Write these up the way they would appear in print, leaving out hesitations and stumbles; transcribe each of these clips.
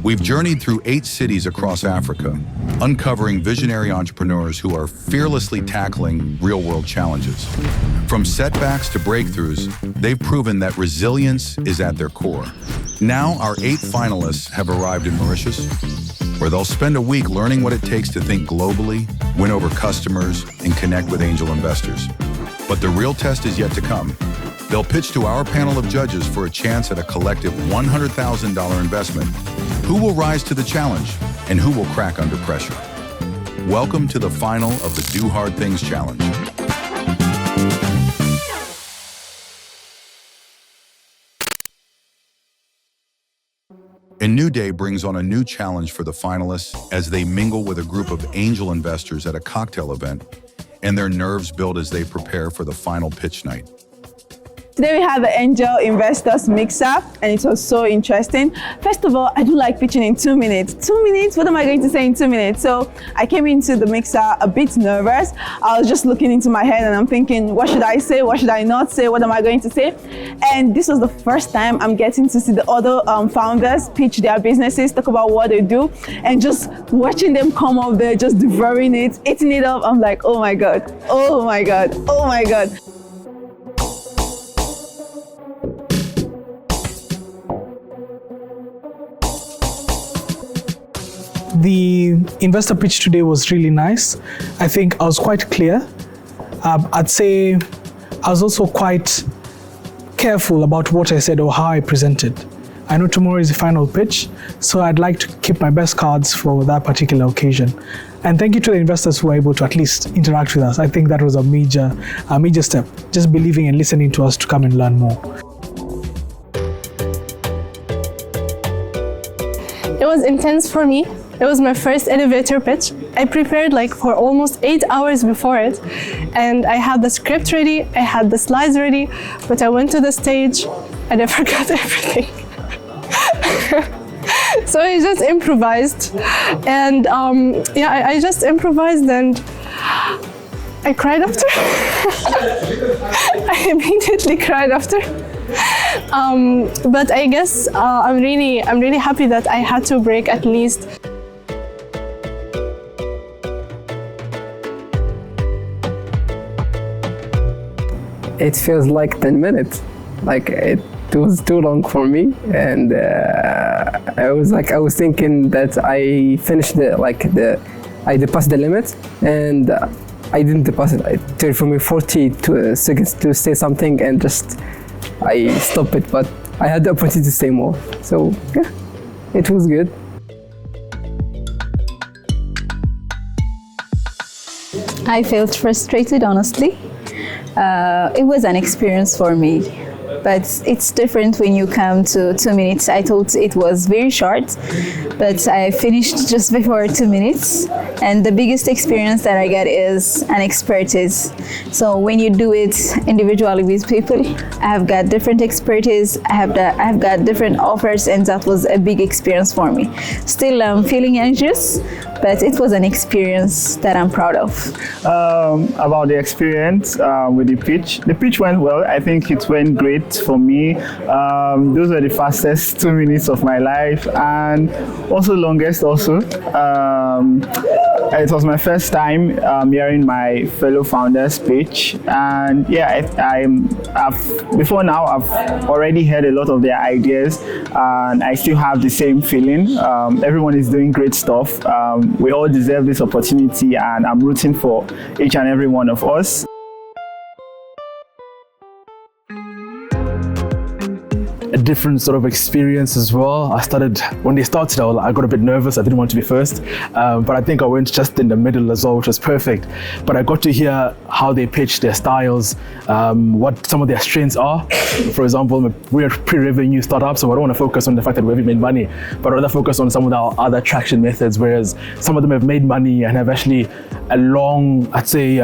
We've journeyed through 8 cities across Africa, uncovering visionary entrepreneurs who are fearlessly tackling real-world challenges. From setbacks to breakthroughs, they've proven that resilience is at their core. Now, our 8 finalists have arrived in Mauritius, where they'll spend a week learning what it takes to think globally, win over customers, and connect with angel investors. But the real test is yet to come. They'll pitch to our panel of judges for a chance at a collective $100,000 investment. Who will rise to the challenge, and who will crack under pressure? Welcome to the final of the Do Hard Things Challenge. A new day brings on a new challenge for the finalists as they mingle with a group of angel investors at a cocktail event, and their nerves build as they prepare for the final pitch night. Today we have the Angel Investors Mix-Up, and it was so interesting. First of all, I do like pitching in 2 minutes. 2 minutes? What am I going to say in 2 minutes? So I came into the mixer a bit nervous. I was just looking into my head and I'm thinking, what should I say? What should I not say? What am I going to say? And this was the first time I'm getting to see the other founders pitch their businesses, talk about what they do, and just watching them come up there, just devouring it, eating it up. I'm like, oh my God, oh my God, oh my God. The investor pitch today was really nice. I think I was quite clear. I'd say I was also quite careful about what I said or how I presented. I know tomorrow is the final pitch, so I'd like to keep my best cards for that particular occasion. And thank you to the investors who were able to at least interact with us. I think that was a major step, just believing and listening to us to come and learn more. It was intense for me. It was my first elevator pitch. I prepared for almost 8 hours before it, and I had the script ready, I had the slides ready, but I went to the stage and I forgot everything. So I just improvised, and I just improvised, and I cried after. I immediately cried after. But I guess I'm really happy that I had to break at least. It feels like 10 minutes. It was too long for me, and I was thinking that I finished I depassed the limit, and I didn't depass it. It took for me 40 seconds to say something, and I stopped it, but I had the opportunity to say more. So yeah, it was good. I felt frustrated, honestly. It was an experience for me, but it's different when you come to 2 minutes. I thought it was very short, but I finished just before 2 minutes. And the biggest experience that I got is an expertise. So when you do it individually with people, I have got different expertise, I have got different offers, and that was a big experience for me. Still, I'm feeling anxious, but it was an experience that I'm proud of. About the experience with the pitch. The pitch went well. I think it went great for me. Those were the fastest 2 minutes of my life, and also longest also. It was my first time hearing my fellow founders pitch, and yeah, before now I've already heard a lot of their ideas, and I still have the same feeling. Everyone is doing great stuff. We all deserve this opportunity, and I'm rooting for each and every one of us. A different sort of experience as well. When they started, I got a bit nervous. I didn't want to be first, but I think I went just in the middle as well, which was perfect. But I got to hear how they pitch their styles, what some of their strengths are. For example, we're a pre-revenue startup, so I don't want to focus on the fact that we haven't made money, but rather focus on some of our other traction methods, whereas some of them have made money and have actually a long, I'd say,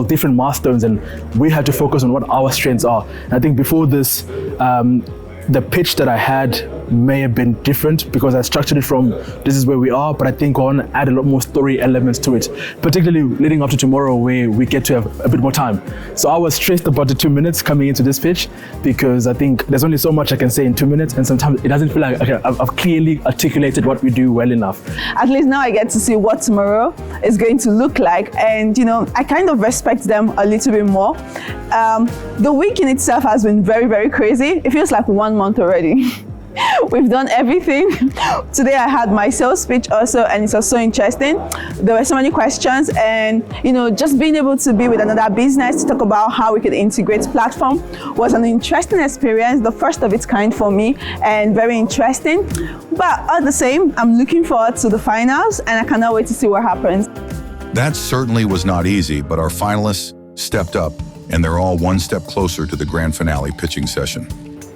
different milestones, and we had to focus on what our strengths are. And I think before this, the pitch that I had may have been different because I structured it from this is where we are, but I think I want to add a lot more story elements to it, particularly leading up to tomorrow where we get to have a bit more time. So I was stressed about the 2 minutes coming into this pitch because I think there's only so much I can say in 2 minutes, and sometimes it doesn't feel like I've clearly articulated what we do well enough. At least now I get to see what tomorrow is going to look like, and I kind of respect them a little bit more. The week in itself has been very, very crazy. It feels like 1 month already. We've done everything. Today I had my sales speech also, and it was so interesting. There were so many questions, and just being able to be with another business to talk about how we could integrate platform was an interesting experience, the first of its kind for me, and very interesting. But all the same, I'm looking forward to the finals, and I cannot wait to see what happens. That certainly was not easy, but our finalists stepped up, and they're all one step closer to the grand finale pitching session.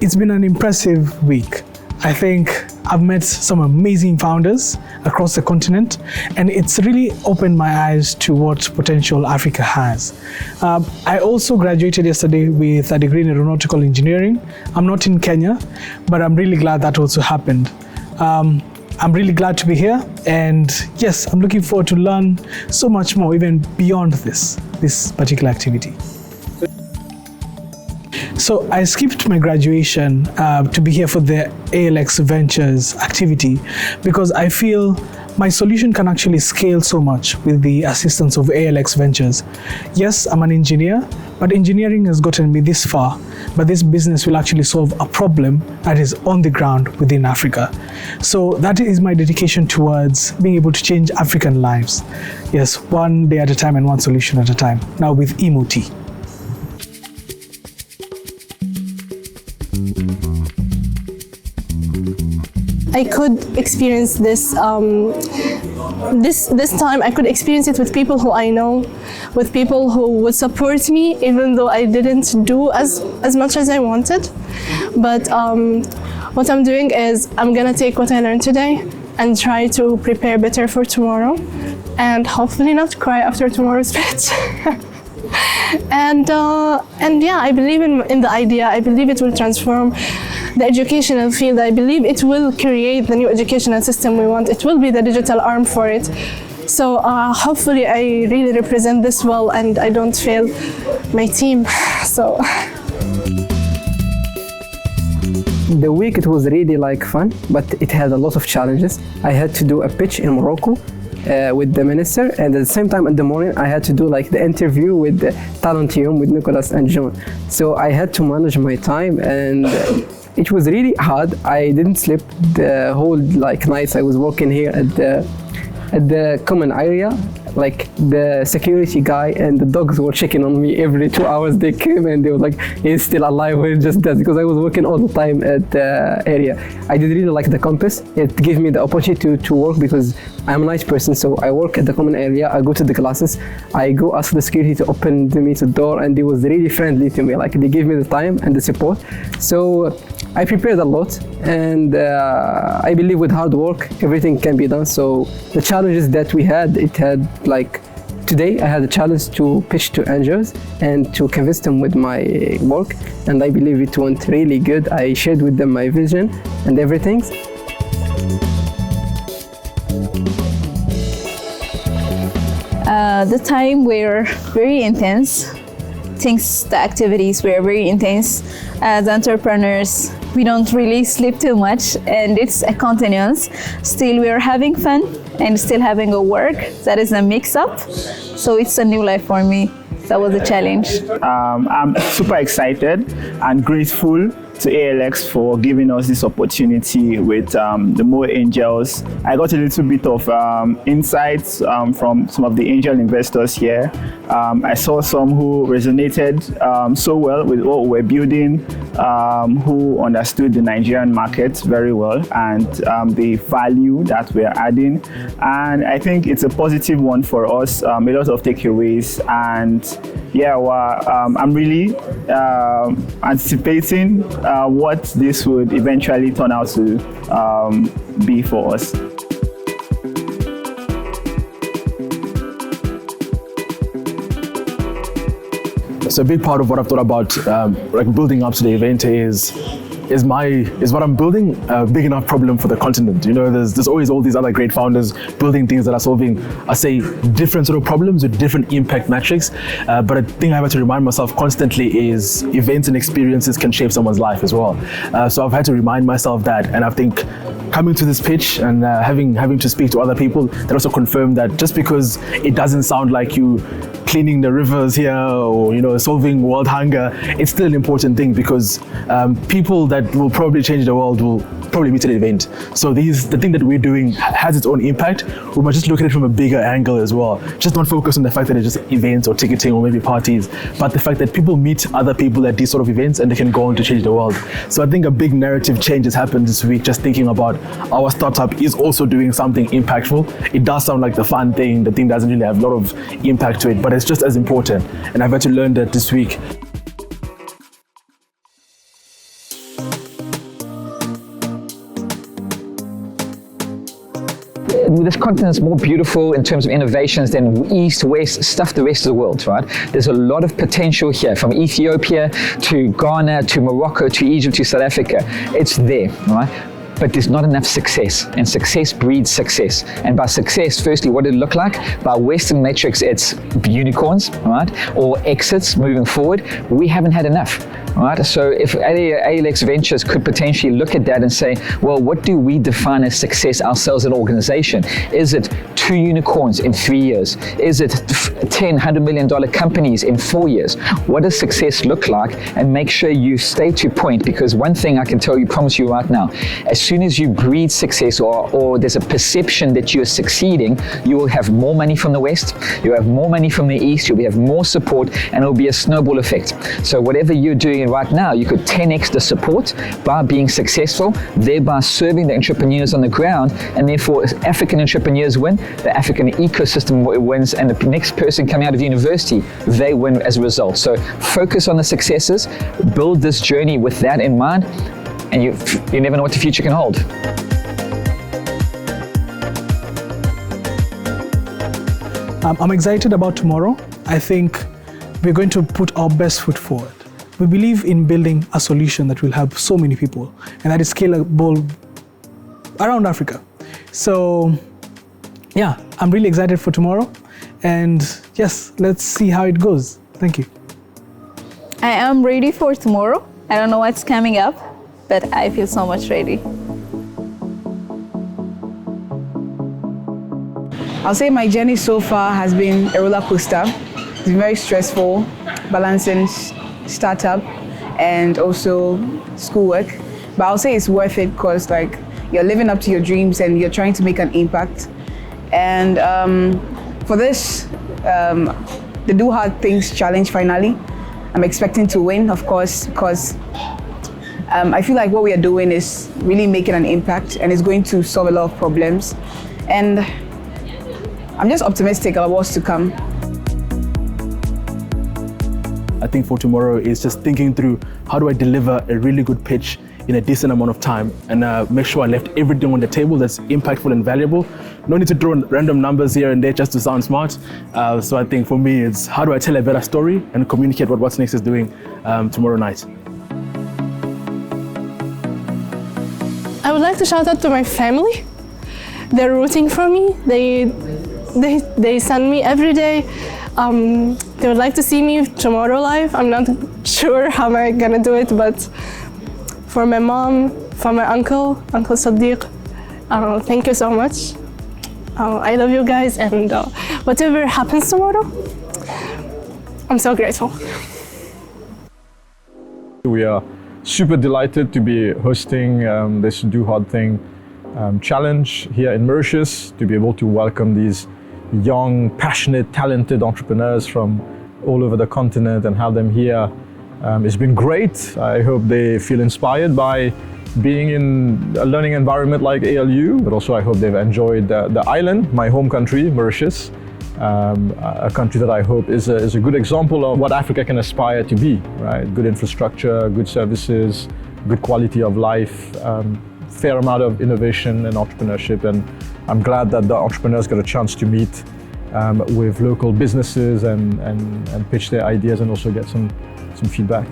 It's been an impressive week. I think I've met some amazing founders across the continent, and it's really opened my eyes to what potential Africa has. I also graduated yesterday with a degree in aeronautical engineering. I'm not in Kenya, but I'm really glad that also happened. I'm really glad to be here, and yes, I'm looking forward to learn so much more, even beyond this particular activity. So I skipped my graduation to be here for the ALX Ventures activity because I feel my solution can actually scale so much with the assistance of ALX Ventures. Yes, I'm an engineer, but engineering has gotten me this far, but this business will actually solve a problem that is on the ground within Africa. So that is my dedication towards being able to change African lives. Yes, one day at a time and one solution at a time, now with Emoti. I could experience this this time. I could experience it with people who I know, with people who would support me, even though I didn't do as much as I wanted. But what I'm doing is I'm gonna take what I learned today and try to prepare better for tomorrow, and hopefully not cry after tomorrow's pitch. And yeah, I believe in the idea. I believe it will transform the educational field. I believe it will create the new educational system we want. It will be the digital arm for it. So hopefully I really represent this well and I don't fail my team. So the week it was really fun, but it had a lot of challenges. I had to do a pitch in Morocco with the minister, and at the same time in the morning I had to do the interview with the Talentium with Nicholas and John. So I had to manage my time, and it was really hard. I didn't sleep the whole nights. I was working here at the common area. The security guy and the dogs were checking on me every 2 hours. They came and they were like, he's still alive, we're just dead, because I was working all the time at the area. I did really like the campus. It gave me the opportunity to work because I'm a nice person, so I work at the common area, I go to the classes, I go ask the security to open me the door, and they was really friendly to me. They gave me the time and the support. So I prepared a lot, and I believe with hard work, everything can be done. So the challenges that we had, today I had a challenge to pitch to angels and to convince them with my work, and I believe it went really good. I shared with them my vision and everything. The time were very intense. The activities were very intense. As entrepreneurs, we don't really sleep too much, and it's a continuance. Still, we're having fun and still having a work that is a mix-up. So it's a new life for me. That was a challenge. I'm super excited and grateful to ALX for giving us this opportunity with the More Angels. I got a little bit of insights from some of the angel investors here. I saw some who resonated so well with what we're building, who understood the Nigerian market very well and the value that we're adding. And I think it's a positive one for us, a lot of takeaways. And yeah, I'm really anticipating what this would eventually turn out to be for us. So a big part of what I've thought about building up to the event is is what I'm building a big enough problem for the continent? You know, there's always all these other great founders building things that are solving, I say, different sort of problems with different impact metrics. But a thing I have to remind myself constantly is events and experiences can shape someone's life as well. So I've had to remind myself that, and I think coming to this pitch and having to speak to other people that also confirm that just because it doesn't sound like you cleaning the rivers here or, you know, solving world hunger, it's still an important thing, because people that will probably change the world will probably meet at an event. So the thing that we're doing has its own impact. We must just look at it from a bigger angle as well. Just not focus on the fact that it's just events or ticketing or maybe parties, but the fact that people meet other people at these sort of events and they can go on to change the world. So I think a big narrative change has happened this week, just thinking about our startup is also doing something impactful. It does sound like the fun thing, the thing doesn't really have a lot of impact to it, but it's just as important. And I've had to learn that this week. This continent is more beautiful in terms of innovations than East, West, stuff the rest of the world, right? There's a lot of potential here, from Ethiopia to Ghana to Morocco to Egypt to South Africa. It's there, right? But there's not enough success, and success breeds success. And by success, firstly, what did it look like? By Western metrics, it's unicorns, right? Or exits moving forward. We haven't had enough, right? So if ALX Ventures could potentially look at that and say, well, what do we define as success ourselves as an organization? Is it 2 unicorns in 3 years? Is it 10, $100 million companies in 4 years? What does success look like? And make sure you stay to point, because one thing I can tell you, promise you right now, as soon as you breed success or there's a perception that you're succeeding, you will have more money from the West, you'll have more money from the East, you'll have more support, and it'll be a snowball effect. So whatever you're doing right now, you could 10x the support by being successful, thereby serving the entrepreneurs on the ground, and therefore as African entrepreneurs win, the African ecosystem wins, and the next person coming out of university, they win as a result. So focus on the successes, build this journey with that in mind, and you never know what the future can hold. I'm excited about tomorrow. I think we're going to put our best foot forward. We believe in building a solution that will help so many people, and that is scalable around Africa. So yeah, I'm really excited for tomorrow, and yes, let's see how it goes. Thank you. I am ready for tomorrow. I don't know what's coming up, but I feel so much ready. I'll say my journey so far has been a roller coaster. It's been very stressful, balancing startup and also schoolwork. But I'll say it's worth it, because like you're living up to your dreams and you're trying to make an impact. And for this, the Do Hard Things Challenge finally, I'm expecting to win, of course, because I feel like what we are doing is really making an impact, and it's going to solve a lot of problems. And I'm just optimistic about what's to come. I think for tomorrow is just thinking through, how do I deliver a really good pitch in a decent amount of time, and make sure I left everything on the table that's impactful and valuable. No need to throw random numbers here and there just to sound smart. So I think for me, it's how do I tell a better story and communicate what What's Next is doing tomorrow night. I would like to shout out to my family. They're rooting for me. They send me every day. They would like to see me tomorrow live. I'm not sure how am I gonna do it, but for my mom, for my Uncle Sadiq, thank you so much. I love you guys, and whatever happens tomorrow, I'm so grateful. We are super delighted to be hosting this Do Hard Thing challenge here in Mauritius, to be able to welcome these young, passionate, talented entrepreneurs from all over the continent and have them here. It's been great. I hope they feel inspired by being in a learning environment like ALU, but also I hope they've enjoyed the island, my home country, Mauritius, a country that I hope is a good example of what Africa can aspire to be, right? Good infrastructure, good services, good quality of life, fair amount of innovation and entrepreneurship, and I'm glad that the entrepreneurs got a chance to meet with local businesses and pitch their ideas and also get some feedback.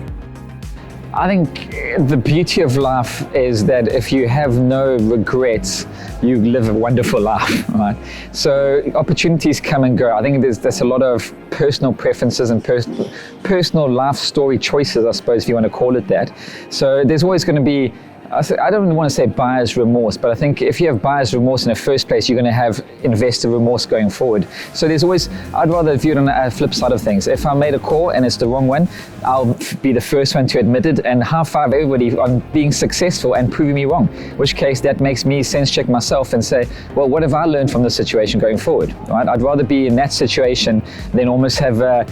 I think the beauty of life is that if you have no regrets, you live a wonderful life, right? So opportunities come and go. I think there's a lot of personal preferences and personal life story choices, I suppose, if you want to call it that. So there's always going to be, I don't want to say buyer's remorse, but I think if you have buyer's remorse in the first place, you're going to have investor remorse going forward. So there's always, I'd rather view it on the flip side of things. If I made a call and it's the wrong one, I'll be the first one to admit it and high five everybody on being successful and proving me wrong. In which case that makes me sense check myself and say, well, what have I learned from this situation going forward? Right? I'd rather be in that situation than almost have a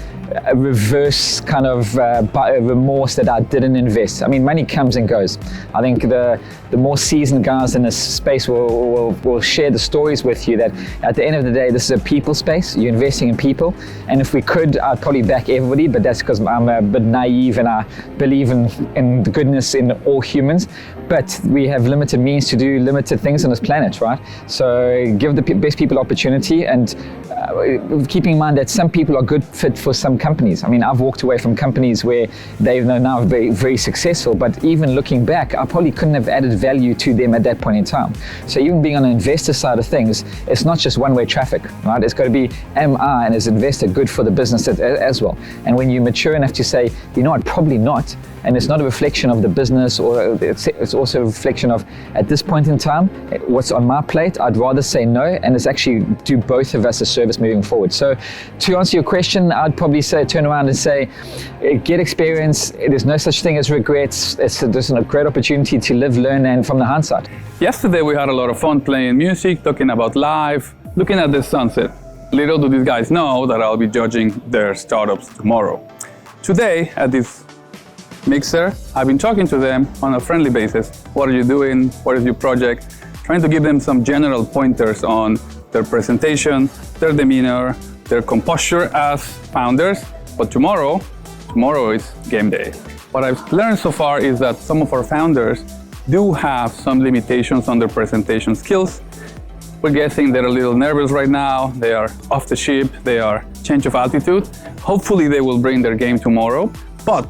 reverse kind of remorse that I didn't invest. I mean, money comes and goes. I think the more seasoned guys in this space will share the stories with you that at the end of the day, this is a people space. You're investing in people. And if we could, I'd probably back everybody, but that's because I'm a bit naive and I believe in the goodness in all humans. But we have limited means to do limited things on this planet, right? So give the best people opportunity and keeping in mind that some people are good fit for some companies. I mean, I've walked away from companies where they've now very, very successful, but even looking back, I probably couldn't have added value to them at that point in time. So even being on the investor side of things, it's not just one-way traffic, right? It's got to be, am I, and as an investor, good for the business as well? And when you're mature enough to say, you know what, probably not, and it's not a reflection of the business, or it's also a reflection of, at this point in time, what's on my plate, I'd rather say no, and it's actually do both of us a service moving forward. So to answer your question, I'd probably say, turn around and say, get experience. There's no such thing as regrets. There's a great opportunity to live, learn, and from the hindsight. Yesterday we had a lot of fun playing music, talking about life, looking at the sunset. Little do these guys know that I'll be judging their startups tomorrow. Today, at this mixer, I've been talking to them on a friendly basis. What are you doing? What is your project? Trying to give them some general pointers on their presentation, their demeanor, their composure as founders. But tomorrow is game day. What I've learned so far is that some of our founders do have some limitations on their presentation skills. We're guessing they're a little nervous right now. They are off the ship. They are change of altitude. Hopefully they will bring their game tomorrow. But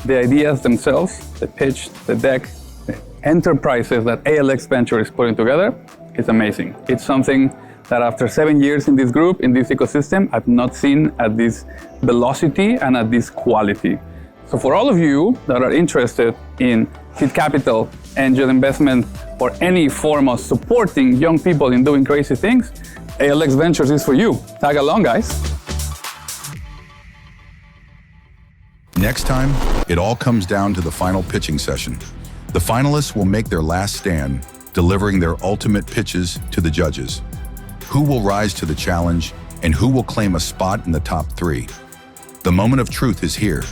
the ideas themselves, the pitch, the deck, the enterprises that ALX Venture is putting together is amazing. It's something that after 7 years in this group, in this ecosystem, I've not seen at this velocity and at this quality. So for all of you that are interested in seed capital, angel investment, or any form of supporting young people in doing crazy things, ALX Ventures is for you. Tag along, guys. Next time, it all comes down to the final pitching session. The finalists will make their last stand, delivering their ultimate pitches to the judges. Who will rise to the challenge, and who will claim a spot in the top 3? The moment of truth is here.